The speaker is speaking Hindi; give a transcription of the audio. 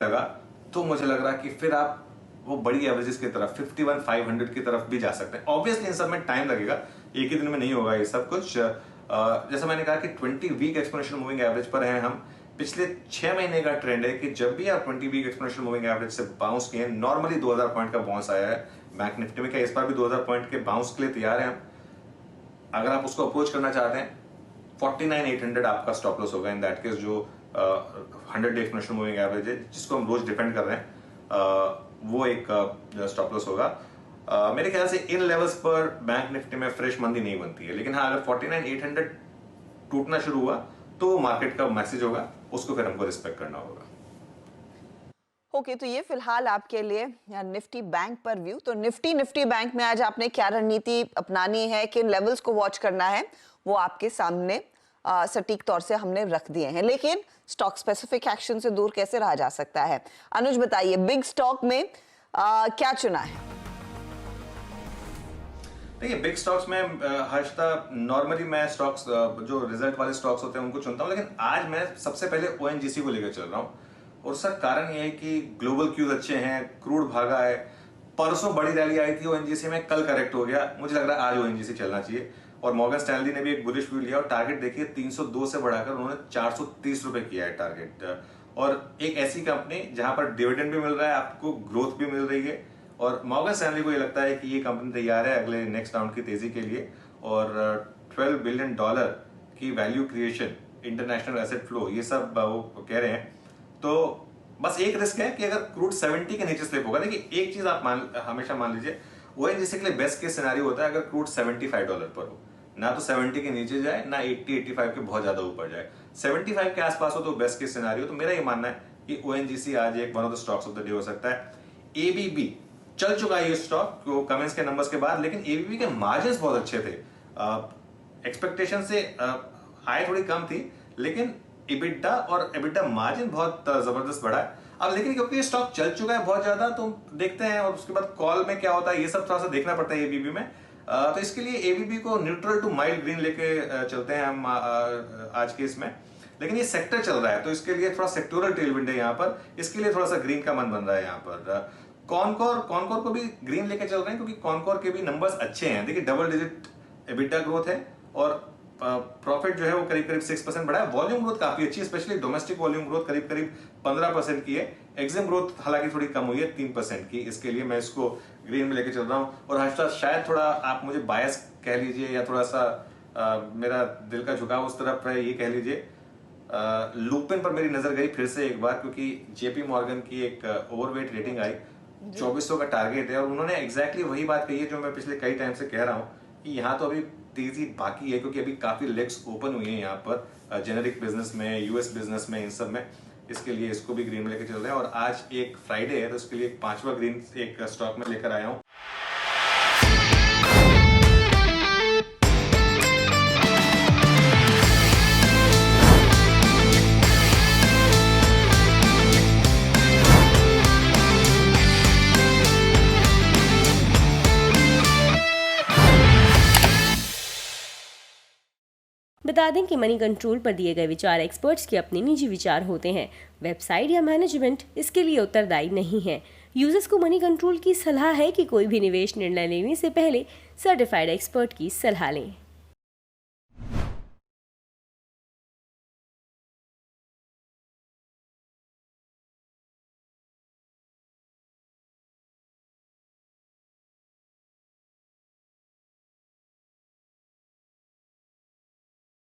लगा तो मुझे लग रहा कि फिर आप वो बड़ी एवरेजेस की तरफ 51,500 की तरफ भी जा सकते हैं। ऑब्वियसली इन सब में टाइम लगेगा, एक ही दिन में नहीं होगा ये सब कुछ। जैसा मैंने कहा कि 20 वीक एक्सपोनेंशियल मूविंग एवरेज पर हैं हम। पिछले 6 महीने का ट्रेंड है कि जब भी आप 20 वीक एक्सपोनेंशियल मूविंग एवरेज से बाउंस किए, नॉर्मली 2000 पॉइंट का बाउंस आया है बैंक निफ्टी में। क्या इस बार भी 2000 पॉइंट के बाउंस के लिए तैयार हैं हम? अगर आप उसको अप्रोच करना चाहते हैं, 49,800 आपका स्टॉप लॉस होगा इन दैट केस। जो 100 डे एक्सपोनेंशियल मूविंग एवरेज है जिसको हम रोज डिपेंड कर रहे हैं, वो एक स्टॉप लॉस होगा। मेरे ख्याल से इन लेवल्स पर बैंक निफ्टी में फ्रेश मंदी नहीं बनती है, लेकिन हाँ अगर 49,800 टूटना शुरू हुआ तो मार्केट का मैसेज होगा, उसको फिर हमको रिस्पेक्ट करना होगा। ओके, तो ये फिलहाल आपके लिए निफ्टी बैंक पर व्यू। तो निफ्टी बैंक में आज आपने क्या रणनीति अपनानी है, किन लेवल्स को वॉच करना है, वो आपके सामने सटीक तौर से हमने रख दिए हैं। लेकिन स्टॉक स्पेसिफिक एक्शन से दूर कैसे रहा जा सकता है? अनुज बताइए, बिग स्टॉक में क्या चुना है? देखिए बिग स्टॉक्स में हर्षता नॉर्मली मैं स्टॉक्स जो रिजल्ट वाले स्टॉक्स होते हैं उनको चुनता हूं, लेकिन आज मैं सबसे पहले ओएनजीसी को लेकर चल रहा हूं। और उसका कारण यह है कि ग्लोबल क्यूज अच्छे हैं, क्रूड भागा है, परसों बड़ी रैली आई थी ओएनजीसी में, कल करेक्ट हो गया, मुझे लग रहा है आज ओएनजीसी चलना चाहिए। और मॉर्गन स्टैनली ने भी एक बुलिश व्यू लिया और टारगेट देखिए 302 से बढ़ाकर उन्होंने 430 रुपए किया है टारगेट। और एक ऐसी कंपनी जहां पर डिविडेंड भी मिल रहा है, आपको ग्रोथ भी मिल रही है, और मॉर्गन स्टैनली को ये लगता है कि ये कंपनी तैयार है अगले नेक्स्ट राउंड की तेजी के लिए। और $12 बिलियन की value creation, international asset flow, ये सब वो कह रहे हैं। तो बस एक रिस्क है कि अगर क्रूड 70 के नीचे स्लिप होगा। देखिए एक चीज आप हमेशा मान लीजिए, ओएनजीसी के लिए बेस्ट केस सिनेरियो होता है अगर क्रूड $75 पर हो, ना तो 70 के नीचे जाए, ना 80-85 के बहुत ज्यादा ऊपर जाए, 75 के आसपास हो तो बेस्ट केस सिनेरियो। तो मेरा ये मानना है कि ओएनजीसी आज एक one of the stocks of the day हो सकता है। एबीबी चल चुका है ये स्टॉक कमेंट्स के नंबर्स के बाद, लेकिन एबीबी के मार्जिन्स बहुत अच्छे थे, एक्सपेक्टेशन से आय थोड़ी कम थी, लेकिन EBITDA और EBITDA मार्जिन बहुत जबरदस्त बढ़ा है। अब लेकिन क्योंकि ये स्टॉक चल चुका है बहुत ज्यादा, तो देखते हैं और उसके बाद कॉल में क्या होता है, ये सब थोड़ा सा देखना पड़ता है एबीबी में। तो इसके लिए एबीबी को न्यूट्रल टू माइल्ड ग्रीन लेके चलते हैं हम आज के इसमें। लेकिन ये सेक्टर चल रहा है तो इसके लिए थोड़ा सेक्टोरल टेलविंड है यहाँ पर, इसके लिए थोड़ा सा ग्रीन का मन बन रहा है यहाँ पर। कॉनकोर को भी ग्रीन लेके चल रहे हैं क्योंकि कॉनकोर के भी नंबर्स अच्छे हैं। देखिए डबल डिजिट EBITDA ग्रोथ है और प्रॉफिट जो है वो करीब 6% बढ़ा है। वॉल्यूम ग्रोथ काफी अच्छी है, स्पेशली डोमेस्टिक वॉल्यूम ग्रोथ करीब 15% की है। एक्सिम ग्रोथ हालांकि थोड़ी कम हुई है 3% की, इसके लिए मैं इसको ग्रीन में लेके चल रहा हूँ। और हर्षा शायद थोड़ा आप मुझे बायस कह लीजिए या थोड़ा सा मेरा दिल का झुकाव उस तरफ है, ये कह लीजिए। लुपिन पर मेरी नजर गई फिर से एक बार, क्योंकि जेपी मॉर्गन की एक ओवरवेट रेटिंग आई, 2400 का टारगेट है, और उन्होंने एग्जैक्टली वही बात कही है जो मैं पिछले कई टाइम से कह रहा हूँ कि यहाँ तो अभी तेजी बाकी है, क्योंकि अभी काफी लेग्स ओपन हुई है यहाँ पर जेनेरिक बिजनेस में, यूएस बिजनेस में, इन सब में। इसके लिए इसको भी ग्रीन में लेकर चल रहे हैं। और आज एक फ्राइडे है तो इसके लिए 5वां ग्रीन एक स्टॉक में लेकर आया हूँ। बता दें कि मनी कंट्रोल पर दिए गए विचार एक्सपर्ट्स के अपने निजी विचार होते हैं। वेबसाइट या मैनेजमेंट इसके लिए उत्तरदायी नहीं है। यूजर्स को मनी कंट्रोल की सलाह है कि कोई भी निवेश निर्णय लेने से पहले सर्टिफाइड एक्सपर्ट की सलाह लें।